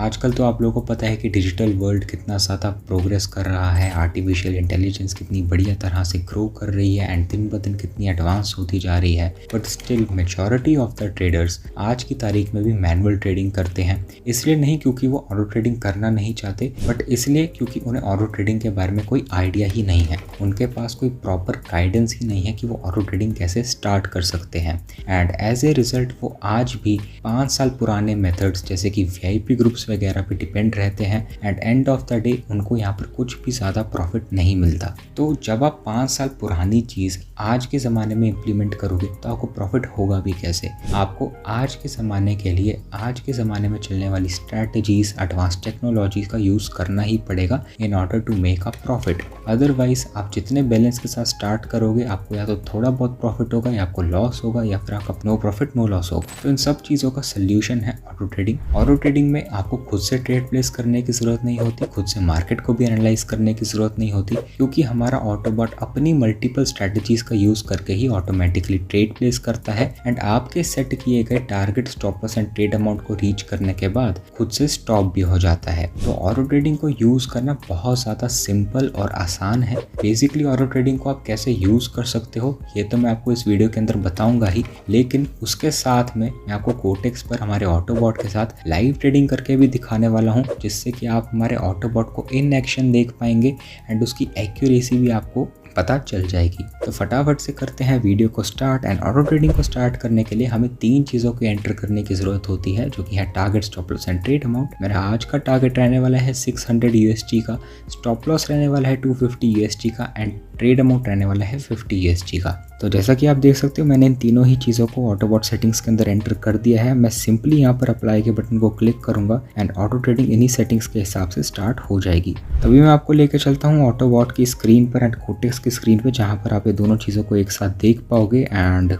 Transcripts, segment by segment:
आजकल तो आप लोगों को पता है कि डिजिटल वर्ल्ड कितना ज़्यादा प्रोग्रेस कर रहा है, आर्टिफिशियल इंटेलिजेंस कितनी बढ़िया तरह से ग्रो कर रही है एंड दिन ब दिन कितनी एडवांस होती जा रही है। But still majority of the traders आज की तारीख में भी मैनुअल ट्रेडिंग करते हैं। इसलिए नहीं क्योंकि वो ऑटो ट्रेडिंग करना नहीं चाहते, बट इसलिए क्योंकि उन्हें ऑटो ट्रेडिंग के बारे में कोई आइडिया ही नहीं है। उनके पास कोई प्रॉपर गाइडेंस ही नहीं है कि वो ऑटो ट्रेडिंग कैसे स्टार्ट कर सकते हैं। एंड एज ए रिजल्ट वो आज भी 5 साल पुराने मेथड्स जैसे कि VIP ग्रुप्स वगैरह पे डिपेंड रहते हैं and end of the day उनको यहाँ पर कुछ भी ज़्यादा प्रॉफिट नहीं मिलता। तो जब आप 5 साल पुरानी चीज़ आज के ज़माने में इम्प्लीमेंट करोगे तो आपको प्रॉफिट होगा भी कैसे। आपको आज के ज़माने के लिए आज के ज़माने में चलने वाली स्ट्रैटेजीज, एडवांस टेक्नोलॉजीज का यूज़ करना ही पड़ेगा in order to make a profit. Otherwise आप जितने बैलेंस के साथ स्टार्ट करोगे आपको या तो थोड़ा बहुत प्रॉफिट होगा या आपको लॉस होगा या फिर आपका नो प्रॉफिट नो लॉस होगा। तो इन सब चीज़ों का सोल्यूशन है ऑटो ट्रेडिंग। ऑटो ट्रेडिंग में आपको खुद से ट्रेड प्लेस करने की ज़रूरत नहीं होती, खुद से मार्केट को भी एनालाइज करने की ज़रूरत नहीं होती, क्योंकि हमारा ऑटोबॉट अपनी मल्टीपल स्ट्रैटेजीज का यूज़ करके ही ऑटोमेटिकली ट्रेड प्लेस करता है एंड आपके सेट किए गए target, stop loss and trade amount को रीच करने के बाद खुद से स्टॉप भी हो जाता है। तो ऑटो ट्रेडिंग को यूज़ करना बहुत ज़्यादा सिंपल और आसान है। बेसिकली ऑटो ट्रेडिंग को आप कैसे यूज़ कर सकते हो ये तो मैं आपको इस वीडियो के अंदर बताऊंगा ही, लेकिन उसके साथ में मैं आपको कोटेक्स पर हमारे ऑटोबॉट के साथ लाइव ट्रेडिंग करके भी दिखाने वाला हूं, जिससे कि आप हमारे ऑटोबॉट को इन एक्शन देख पाएंगे एंड उसकी एक्यूरेसी भी आपको पता चल जाएगी। तो फटाफट से करते हैं वीडियो को स्टार्ट। एंड ऑटो ट्रेडिंग को स्टार्ट करने के लिए हमें 3 चीज़ों को एंटर करने की ज़रूरत होती है, जो कि है target, stop loss and trade amount. मेरा आज का टारगेट रहने वाला है 600 USD का, स्टॉप लॉस रहने वाला है 250 USD का एंड ट्रेड अमाउंट रहने वाला है 50 USD का। तो जैसा कि आप देख सकते हो मैंने इन तीनों ही चीज़ों को ऑटोबॉट सेटिंग्स के अंदर एंटर कर दिया है। मैं सिंपली यहाँ पर अप्लाई के बटन को क्लिक करूँगा एंड ऑटो ट्रेडिंग इन्हीं सेटिंग्स के हिसाब से स्टार्ट हो जाएगी। तभी मैं आपको लेकर चलता हूँ ऑटोबॉट की स्क्रीन पर एंड कोटेक्स की स्क्रीन पर, जहाँ पर आप ये दोनों चीज़ों को एक साथ देख पाओगे। एंड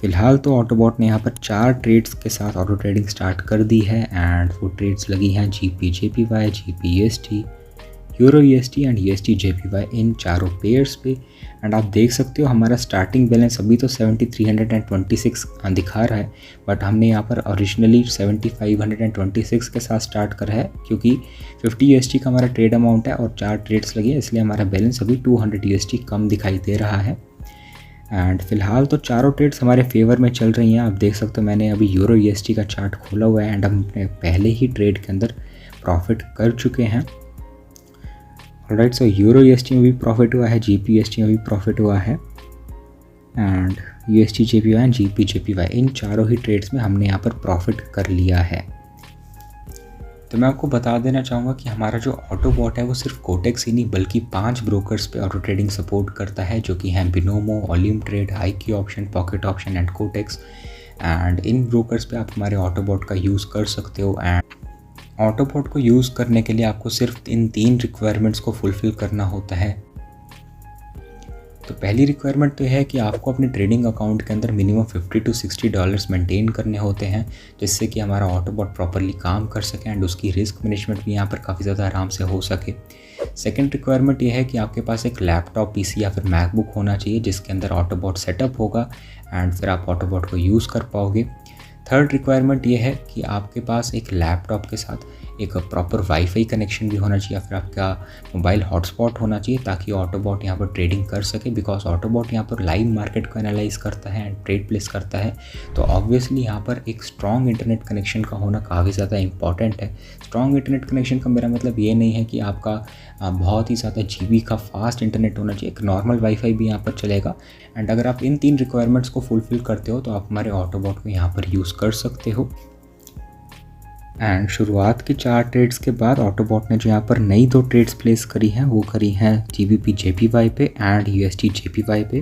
फिलहाल तो ऑटोबॉट ने यहाँ पर 4 ट्रेड्स के साथ ऑटो ट्रेडिंग स्टार्ट कर दी है एंड वो ट्रेड्स लगी हैं GP JPY, GP USD, euro USD and USD JPY, इन चारों पेयर्स पे। एंड आप देख सकते हो हमारा स्टार्टिंग बैलेंस अभी तो 7326 दिखा रहा है, बट हमने यहाँ पर ओरिजिनली 7526 के साथ स्टार्ट करा है, क्योंकि 50 USD का हमारा ट्रेड अमाउंट है और 4 ट्रेड्स लगे, इसलिए हमारा बैलेंस अभी 200 USD कम दिखाई दे रहा है। एंड फिलहाल तो चारों ट्रेड्स हमारे फेवर में चल रही हैं। आप देख सकते हो मैंने अभी यूरो USD का चार्ट खोला हुआ है एंड हम अपने पहले ही ट्रेड के अंदर प्रॉफिट कर चुके हैं। ऑलराइट, सो यूरो USD में भी प्रॉफिट हुआ है, GP USD में भी प्रॉफिट हुआ है and USD JPY and GP JPY, इन चारों ही ट्रेड्स में हमने यहाँ पर प्रॉफिट कर लिया है। तो मैं आपको बता देना चाहूँगा कि हमारा जो ऑटोबॉट है वो सिर्फ कोटेक्स ही नहीं बल्कि 5 ब्रोकर्स पे ऑटो ट्रेडिंग सपोर्ट करता है, जो कि हैं Binomo, Olymp Trade, IQ option, pocket option and Quotex. And इन ब्रोकर्स पे आप हमारे ऑटोबॉट का यूज़ कर सकते हो। एंड ऑटोबॉट को यूज़ करने के लिए आपको सिर्फ इन 3 रिक्वायरमेंट्स को फुलफ़िल करना होता है। तो पहली रिक्वायरमेंट तो है कि आपको अपने ट्रेडिंग अकाउंट के अंदर मिनिमम $50 to $60 मेंटेन करने होते हैं, जिससे कि हमारा ऑटोबॉट प्रॉपरली काम कर सके एंड उसकी रिस्क मैनेजमेंट भी यहाँ पर काफ़ी ज़्यादा आराम से हो सके। सेकंड रिक्वायरमेंट ये है कि आपके पास एक लैपटॉप, PC या फिर मैकबुक होना चाहिए जिसके अंदर ऑटोबॉट सेटअप होगा एंड फिर आप ऑटोबॉट को यूज़ कर पाओगे। थर्ड रिक्वायरमेंट ये है कि आपके पास एक लैपटॉप के साथ एक प्रॉपर वाईफाई कनेक्शन भी होना चाहिए, फिर आपका मोबाइल हॉटस्पॉट होना चाहिए, ताकि ऑटोबॉट यहाँ पर ट्रेडिंग कर सके। बिकॉज ऑटोबॉट यहाँ पर लाइव मार्केट को एनालाइज करता है एंड ट्रेड प्लेस करता है, तो ऑब्वियसली यहाँ पर एक स्ट्रॉन्ग इंटरनेट कनेक्शन का होना काफ़ी ज़्यादा इंपॉर्टेंट है। स्ट्रॉन्ग इंटरनेट कनेक्शन का मेरा मतलब ये नहीं है कि आपका बहुत ही ज़्यादा GB का फास्ट इंटरनेट होना चाहिए, एक नॉर्मल वाईफाई भी यहाँ पर चलेगा। एंड अगर आप इन 3 रिक्वायरमेंट्स को फुलफ़िल करते हो तो आप हमारे ऑटोबॉट को यहाँ पर यूज़ कर सकते हो। एंड शुरुआत के 4 ट्रेड्स के बाद ऑटोबॉट ने जो यहाँ पर नई 2 ट्रेड्स प्लेस करी हैं वो करी हैं GBP JPY पे एंड USD JPY पे।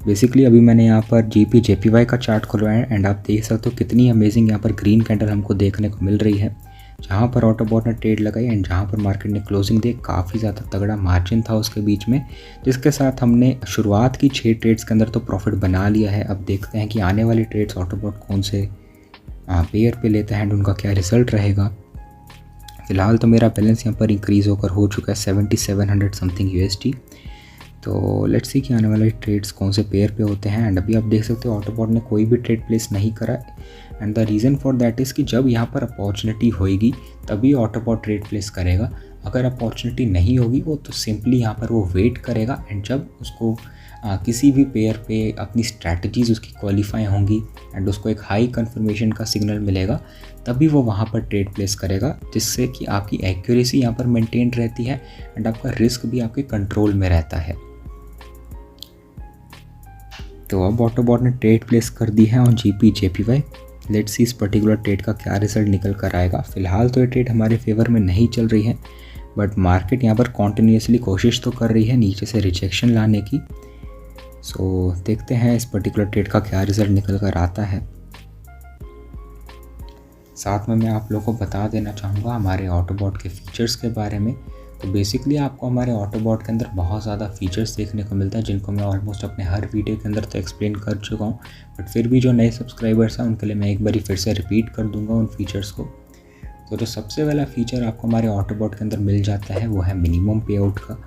बेसिकली अभी मैंने यहाँ पर GP JPY का चार्ट खुलवाया है एंड आप देख सकते हो कितनी अमेजिंग यहाँ पर ग्रीन कैंडल हमको देखने को मिल रही है, जहाँ पर ऑटोबॉट ने ट्रेड लगाई एंड जहाँ पर मार्केट ने क्लोजिंग दी। काफ़ी ज़्यादा तगड़ा मार्जिन था उसके बीच में, जिसके साथ हमने शुरुआत की 6 ट्रेड्स के अंदर तो प्रॉफिट बना लिया है। अब देखते हैं कि आने वाले ट्रेड्स ऑटोबॉट कौन से पेयर पे लेता है एंड उनका क्या रिजल्ट रहेगा। फिलहाल तो मेरा बैलेंस यहाँ पर इंक्रीज़ होकर हो चुका है 7700 समथिंग USD। तो लेट्स सी कि आने वाले ट्रेड्स कौन से पेयर पे होते हैं। एंड अभी आप देख सकते हो ऑटोबॉट ने कोई भी ट्रेड प्लेस नहीं करा and the reason for that is कि जब यहाँ पर अपॉर्चुनिटी होएगी तभी ऑटोबॉट ट्रेड प्लेस करेगा। अगर अपॉर्चुनिटी नहीं होगी वो तो सिंपली यहाँ पर वो वेट करेगा एंड जब उसको किसी भी पेयर पे अपनी स्ट्रैटेजीज़ उसकी क्वालिफाई होंगी एंड उसको एक हाई कन्फर्मेशन का सिग्नल मिलेगा तभी वो वहाँ पर ट्रेड प्लेस करेगा, जिससे कि आपकी एक्यूरेसी यहाँ पर मेंटेन रहती है एंड आपका रिस्क भी आपके कंट्रोल में रहता है। तो अब ऑटोबॉट ने ट्रेड प्लेस कर दी है ऑन GPJPY। लेट्स सी इस पर्टिकुलर ट्रेड का क्या रिजल्ट निकल कर आएगा। फिलहाल तो ये ट्रेड हमारे फेवर में नहीं चल रही है, बट मार्केट यहाँ पर कॉन्टिन्यूसली कोशिश तो कर रही है नीचे से रिजेक्शन लाने की। सो देखते हैं इस पर्टिकुलर ट्रेड का क्या रिजल्ट निकल कर आता है। साथ में मैं आप लोगों को बता देना चाहूँगा हमारे ऑटोबॉट के फीचर्स के बारे में। तो बेसिकली आपको हमारे ऑटोबॉट के अंदर बहुत ज़्यादा फीचर्स देखने को मिलता है, जिनको मैं ऑलमोस्ट अपने हर वीडियो के अंदर तो एक्सप्लेन कर चुका हूँ, बट फिर भी जो नए सब्सक्राइबर्स हैं उनके लिए मैं एक बार फिर से रिपीट कर दूँगा उन फीचर्स को। तो जो सबसे पहला फीचर आपको हमारे ऑटोबॉट के अंदर मिल जाता है वो है मिनिमम पे आउट का।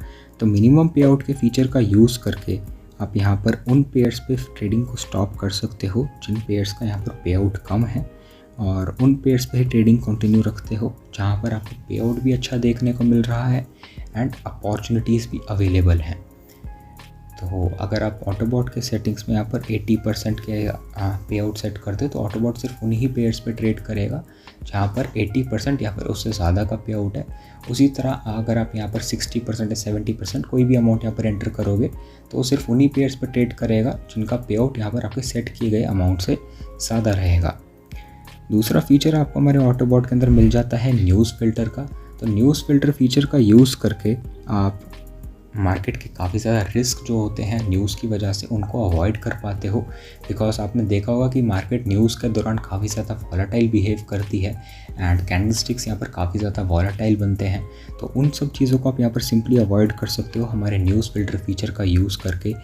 तो मिनिमम पे आउट के फीचर का यूज़ करके आप यहाँ पर उन पेयर्स पे ट्रेडिंग को स्टॉप कर सकते हो जिन पेयर्स का यहाँ पर पे आउट कम है, और उन पेयर्स पे ही ट्रेडिंग कंटिन्यू रखते हो जहाँ पर आपको पे आउट भी अच्छा देखने को मिल रहा है एंड अपॉर्चुनिटीज़ भी अवेलेबल हैं। तो अगर आप ऑटोबॉट के सेटिंग्स में यहाँ पर 80% के पे आउट सेट करते हो तो ऑटोबॉट सिर्फ उन्हीं पेयर्स पे ट्रेड करेगा जहाँ पर 80% या फिर उससे ज़्यादा का पे आउट है। उसी तरह अगर आप यहाँ पर 60% या 70% कोई भी अमाउंट यहाँ पर एंटर करोगे तो सिर्फ उन्हीं पेयर्स पर ट्रेड करेगा जिनका पे आउट यहाँ पर आपके सेट किए गए अमाउंट से ज़्यादा रहेगा। दूसरा फीचर आपको हमारे ऑटोबॉट के अंदर मिल जाता है न्यूज़ फ़िल्टर का। तो न्यूज़ फ़िल्टर फीचर का यूज़ करके आप मार्केट के काफ़ी ज़्यादा रिस्क जो होते हैं न्यूज़ की वजह से उनको अवॉइड कर पाते हो। बिकॉज आपने देखा होगा कि मार्केट न्यूज़ के दौरान काफ़ी ज़्यादा वॉलेटाइल बिहेव करती है एंड कैंडलस्टिक्स यहाँ पर काफ़ी ज़्यादा वॉलेटाइल बनते हैं। तो उन सब चीज़ों को आप यहाँ पर सिंपली अवॉइड कर सकते हो हमारे न्यूज़ फ़िल्टर फीचर का यूज़ करके।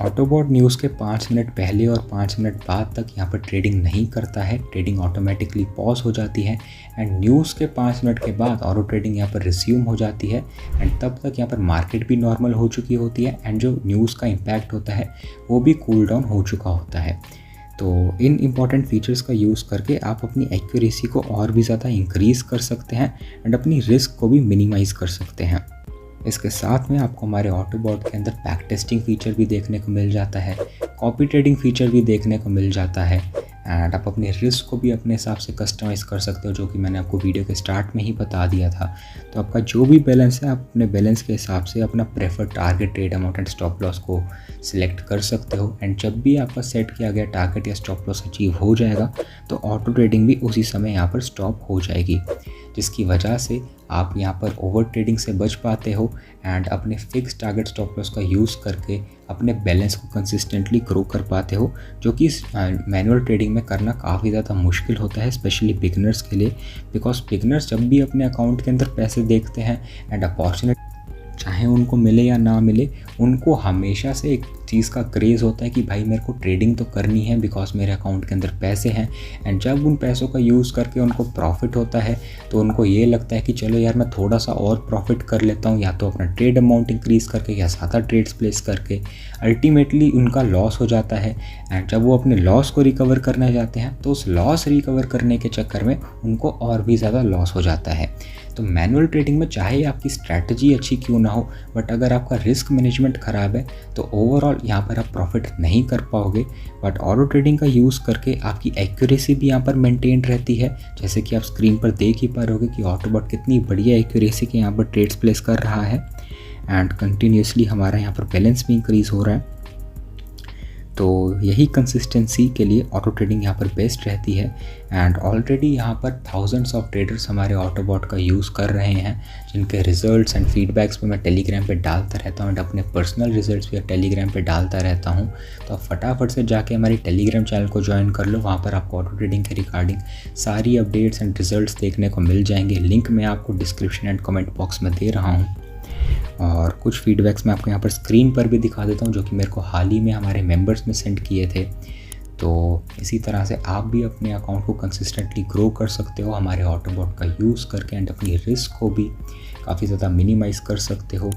ऑटोबॉट न्यूज़ के 5 मिनट पहले और 5 मिनट बाद तक यहाँ पर ट्रेडिंग नहीं करता है, ट्रेडिंग ऑटोमेटिकली पॉज हो जाती है एंड न्यूज़ के 5 मिनट के बाद ऑटो ट्रेडिंग यहाँ पर रिज्यूम हो जाती है एंड तब तक यहाँ पर मार्केट भी नॉर्मल हो चुकी होती है एंड जो न्यूज़ का इम्पैक्ट होता है वो भी कूल डाउन हो चुका होता है। तो इन इम्पॉर्टेंट फीचर्स का यूज़ करके आप अपनी एक्यूरेसी को और भी ज़्यादा इंक्रीज़ कर सकते हैं एंड अपनी रिस्क को भी मिनिमाइज़ कर सकते हैं। इसके साथ में आपको हमारे ऑटोबॉट के अंदर बैक टेस्टिंग फीचर भी देखने को मिल जाता है, कॉपी ट्रेडिंग फीचर भी देखने को मिल जाता है एंड आप अपने रिस्क को भी अपने हिसाब से कस्टमाइज़ कर सकते हो, जो कि मैंने आपको वीडियो के स्टार्ट में ही बता दिया था। तो आपका जो भी बैलेंस है आप अपने बैलेंस के हिसाब से अपना preferred target trade amount and stop loss को सिलेक्ट कर सकते हो एंड जब भी आपका सेट किया गया टारगेट या स्टॉप लॉस अचीव हो जाएगा तो ऑटो ट्रेडिंग भी उसी समय यहाँ पर स्टॉप हो जाएगी, जिसकी वजह से आप यहाँ पर ओवर ट्रेडिंग से बच पाते हो एंड अपने फिक्स टारगेट स्टॉप लॉस का यूज़ करके अपने बैलेंस को कंसिस्टेंटली ग्रो कर पाते हो, जो कि मैनुअल ट्रेडिंग में करना काफ़ी ज़्यादा मुश्किल होता है, स्पेशली बिगनर्स के लिए। बिकॉज बिगनर्स जब भी अपने अकाउंट के अंदर पैसे देखते हैं एंड अपॉर्चुनिटी चाहे उनको मिले या ना मिले, उनको हमेशा से एक चीज़ का क्रेज़ होता है कि भाई मेरे को ट्रेडिंग तो करनी है बिकॉज मेरे अकाउंट के अंदर पैसे हैं एंड जब उन पैसों का यूज़ करके उनको प्रॉफिट होता है तो उनको ये लगता है कि चलो यार मैं थोड़ा सा और प्रॉफिट कर लेता हूँ, या तो अपना ट्रेड अमाउंट इंक्रीज़ करके या ज़्यादा ट्रेड्स प्लेस करके। अल्टीमेटली उनका लॉस हो जाता है एंड जब वो अपने लॉस को रिकवर करने जाते हैं तो उस लॉस रिकवर करने के चक्कर में उनको और भी ज़्यादा लॉस हो जाता है। तो मैनुअल ट्रेडिंग में चाहे आपकी स्ट्रैटेजी अच्छी क्यों ना हो, बट अगर आपका रिस्क मैनेजमेंट ख़राब है तो ओवरऑल यहाँ पर आप प्रॉफिट नहीं कर पाओगे। बट ऑटो ट्रेडिंग का यूज़ करके आपकी एक्यूरेसी भी यहाँ पर मेंटेन रहती है, जैसे कि आप स्क्रीन पर देख ही पा रहोगे कि ऑटोबॉट कितनी बढ़िया एक्यूरेसी के यहाँ पर ट्रेड्स प्लेस कर रहा है एंड कंटिन्यूसली हमारा यहाँ पर बैलेंस भी इंक्रीज़ हो रहा है। तो यही कंसिस्टेंसी के लिए ऑटो ट्रेडिंग यहाँ पर बेस्ट रहती है एंड ऑलरेडी यहाँ पर थाउजेंड्स ऑफ ट्रेडर्स हमारे ऑटोबॉट का यूज़ कर रहे हैं, जिनके रिजल्ट्स एंड फीडबैक्स पे मैं टेलीग्राम पे डालता रहता हूँ एंड अपने पर्सनल रिजल्ट्स भी टेलीग्राम पे डालता रहता हूँ। तो आप फटाफट से जाके हमारी टेलीग्राम चैनल को ज्वाइन कर लो, वहाँ पर आपको ऑटो ट्रेडिंग के रिगार्डिंग सारी अपडेट्स एंड रिजल्ट्स देखने को मिल जाएंगे। लिंक मैं आपको डिस्क्रिप्शन एंड कमेंट बॉक्स में दे रहा हूँ और कुछ फीडबैक्स मैं आपको यहाँ पर स्क्रीन पर भी दिखा देता हूँ, जो कि मेरे को हाल ही में हमारे मेंबर्स में सेंड किए थे। तो इसी तरह से आप भी अपने अकाउंट को कंसिस्टेंटली ग्रो कर सकते हो हमारे ऑटोबॉट का यूज़ करके एंड अपनी रिस्क को भी काफ़ी ज़्यादा मिनिमाइज़ कर सकते हो।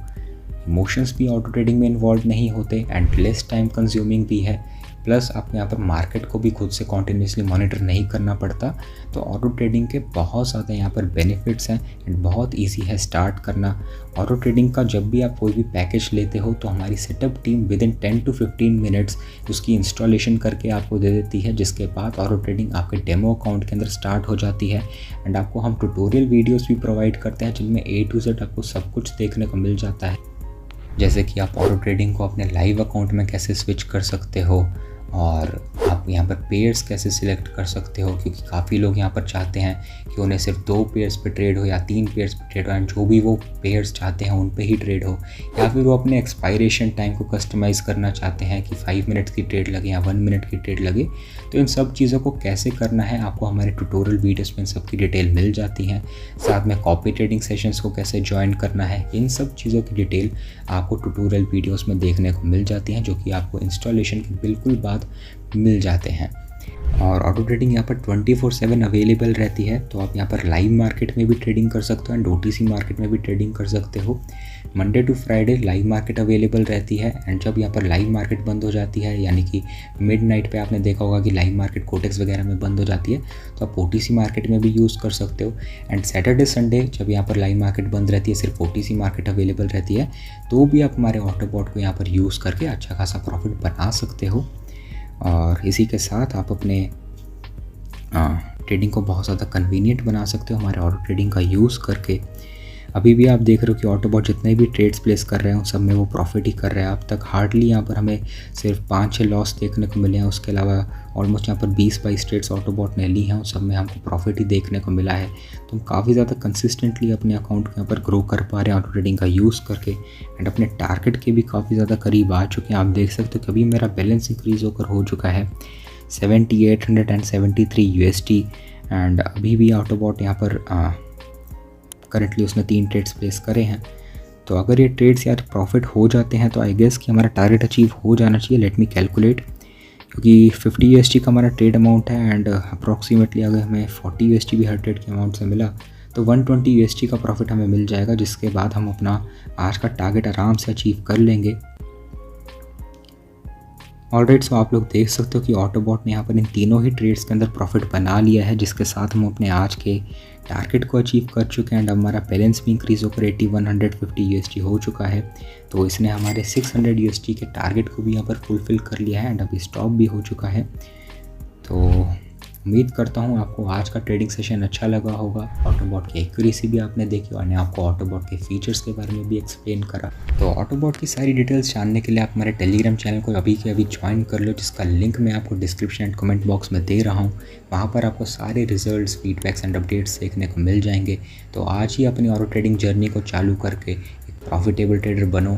इमोशंस भी ऑटो ट्रेडिंग में इन्वॉल्व नहीं होते एंड लेस टाइम कंज्यूमिंग भी है। प्लस आपको यहाँ पर मार्केट को भी खुद से कॉन्टिन्यूसली मॉनिटर नहीं करना पड़ता। तो ऑटो ट्रेडिंग के बहुत ज़्यादा यहाँ पर बेनिफिट्स हैं एंड बहुत इजी है स्टार्ट करना। ऑटो ट्रेडिंग का जब भी आप कोई भी पैकेज लेते हो तो हमारी setup team with in 10 to 15 minutes उसकी इंस्टॉलेशन करके आपको दे देती है, जिसके बाद ऑटो ट्रेडिंग आपके डेमो अकाउंट के अंदर स्टार्ट हो जाती है। एंड आपको हम ट्यूटोरियल वीडियोज़ भी प्रोवाइड करते हैं जिनमें A to Z आपको सब कुछ देखने को मिल जाता है, जैसे कि आप ऑटो ट्रेडिंग को अपने लाइव अकाउंट में कैसे स्विच कर सकते हो और आप यहाँ पर पेयर्स कैसे सिलेक्ट कर सकते हो, क्योंकि काफ़ी लोग यहाँ पर चाहते हैं कि उन्हें सिर्फ 2 पेयर्स पे ट्रेड हो या 3 पेयर्स पे ट्रेड हो एंड जो भी वो पेयर्स चाहते हैं उन पे ही ट्रेड हो, या फिर वो अपने एक्सपायरेशन टाइम को कस्टमाइज़ करना चाहते हैं कि 5 मिनट्स की ट्रेड लगे या 1 मिनट की ट्रेड लगे। तो इन सब चीज़ों को कैसे करना है आपको हमारे ट्यूटोरियल वीडियोस में इन सब की डिटेल मिल जाती है। साथ में कॉपी ट्रेडिंग सेशंस को कैसे ज्वाइन करना है, इन सब चीज़ों की डिटेल आपको ट्यूटोरियल वीडियोस में देखने को मिल जाती हैं, जो कि आपको इंस्टॉलेशन के बिल्कुल बाद मिल जाते हैं। और ऑटो ट्रेडिंग यहाँ पर 24/7 अवेलेबल रहती है। तो आप यहाँ पर लाइव मार्केट में भी ट्रेडिंग कर सकते हो एंड OTC मार्केट में भी ट्रेडिंग कर सकते हो। Monday to Friday live market available रहती है एंड जब यहाँ पर लाइव मार्केट बंद हो जाती है, यानी कि मिडनाइट पे आपने देखा होगा कि लाइव मार्केट कोटेक्स वगैरह में बंद हो जाती है, तो आप OTC मार्केट में भी यूज़ कर सकते हो। एंड सैटरडे संडे जब यहाँ पर लाइव मार्केट बंद रहती है, सिर्फ OTC मार्केट अवेलेबल रहती है, तो भी आप हमारे ऑटोबॉट को यहाँ पर यूज़ करके अच्छा खासा प्रॉफिट बना सकते हो। और इसी के साथ आप अपने ट्रेडिंग को बहुत ज़्यादा कन्वीनियंट बना सकते हो हमारे ऑटो ट्रेडिंग का यूज़ करके। अभी भी आप देख रहे हो कि ऑटोबॉट जितने भी ट्रेड्स प्लेस कर रहे हैं सब में वो प्रॉफिट ही कर रहे हैं। अब तक हार्डली यहाँ पर हमें सिर्फ 5-6 लॉस देखने को मिले हैं, उसके अलावा ऑलमोस्ट यहाँ पर 20-22 ट्रेड्स ऑटोबॉट ने ली हैं, उस सब में हमको प्रॉफिट ही देखने को मिला है। तो हम काफ़ी ज़्यादा कंसिस्टेंटली अपने अकाउंट के यहाँ पर ग्रो कर पा रहे हैं ऑटो ट्रेडिंग का यूज़ करके एंड अपने टारगेट के भी काफ़ी ज़्यादा करीब आ चुके हैं। आप देख सकते हो कि अभी मेरा बैलेंस इंक्रीज़ होकर हो चुका है 7873 USD एंड अभी भी ऑटोबॉट यहाँ पर करंटली उसने 3 ट्रेड्स प्लेस करे हैं। तो अगर ये ट्रेड्स यार प्रॉफिट हो जाते हैं तो आई गेस कि हमारा टारगेट अचीव हो जाना चाहिए। लेट मी कैलकुलेट, क्योंकि 50 USD का हमारा ट्रेड अमाउंट है एंड अप्रॉक्सीमेटली अगर हमें 40 USD भी हर ट्रेड के अमाउंट से मिला तो 120 USD का प्रॉफिट हमें मिल जाएगा, जिसके बाद हम अपना आज का टारगेट आराम से अचीव कर लेंगे। ऑलराइट, सो आप लोग देख सकते हो कि ऑटोबॉट ने यहाँ पर इन तीनों ही ट्रेड्स के अंदर प्रॉफिट बना लिया है, जिसके साथ हम अपने आज के टारगेट को अचीव कर चुके हैं एंड हमारा बैलेंस भी इंक्रीज़ होकर 8150 USD हो चुका है। तो इसने हमारे 600 USD के टारगेट को भी यहाँ पर फुलफ़िल कर लिया है एंड अभी स्टॉप भी हो चुका है। तो उम्मीद करता हूँ आपको आज का ट्रेडिंग सेशन अच्छा लगा होगा। ऑटोबॉट की एक्यूरेसी भी आपने देखी और मैंने आपको ऑटोबॉट के फीचर्स के बारे में भी एक्सप्लेन करा। तो ऑटोबॉट की सारी डिटेल्स जानने के लिए आप हमारे टेलीग्राम चैनल को अभी के अभी ज्वाइन कर लो, जिसका लिंक मैं आपको डिस्क्रिप्शन एंड कमेंट बॉक्स में दे रहा हूँ। वहाँ पर आपको सारे रिजल्ट्स, फीडबैक्स एंड अपडेट्स देखने को मिल जाएंगे। तो आज ही अपनी ऑटो ट्रेडिंग जर्नी को चालू करके एक प्रॉफिटेबल ट्रेडर बनो